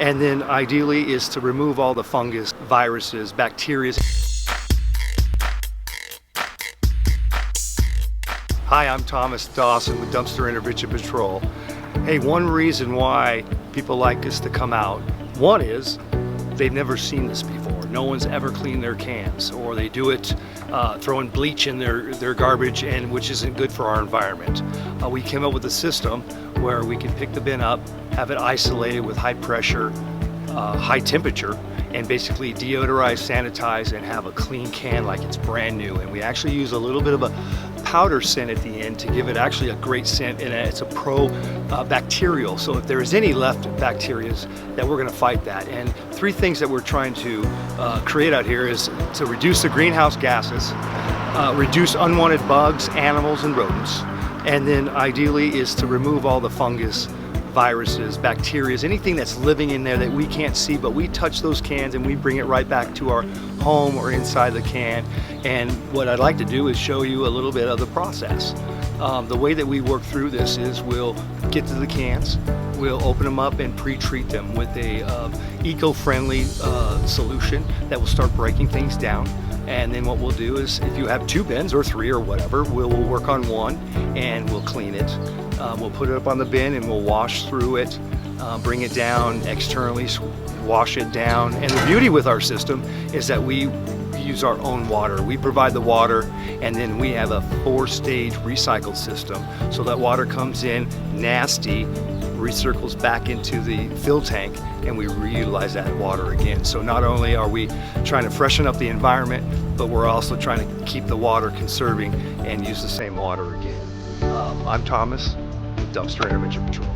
And then ideally is to remove all the fungus, viruses, bacteria. Hi, I'm Thomas Dawson with Dumpster Intervention Patrol. Hey, one reason why people like us to come out, one is they've never seen this before. No one's ever cleaned their cans, or they do it throwing bleach in their garbage, and which isn't good for our environment. We came up with a system where we can pick the bin up, have it isolated with high pressure, high temperature, and basically deodorize, sanitize, and have a clean can like it's brand new. And we actually use a little bit of a powder scent at the end to give it actually a great scent, and it's a pro-bacterial. So if there is any left bacteria, that we're going to fight that. And three things that we're trying to create out here is to reduce the greenhouse gases, reduce unwanted bugs, animals, and rodents, and then ideally is to remove all the fungus, viruses, bacteria, anything that's living in there that we can't see, but we touch those cans and we bring it right back to our home or inside the can. And what I'd like to do is show you a little bit of the process. The way that we work through this is we'll get to the cans, we'll open them up and pre-treat them with a eco-friendly solution that will start breaking things down. And then what we'll do is, if you have two bins or three or whatever, we'll work on one and we'll clean it. We'll put it up on the bin and we'll wash through it, bring it down externally, wash it down. And the beauty with our system is that we use our own water. We provide the water, and then we have a 4-stage recycled system. So that water comes in nasty, recircles back into the fill tank, and we reutilize that water again. So not only are we trying to freshen up the environment, but we're also trying to keep the water conserving and use the same water again. I'm Thomas with Dumpster Intervention Patrol.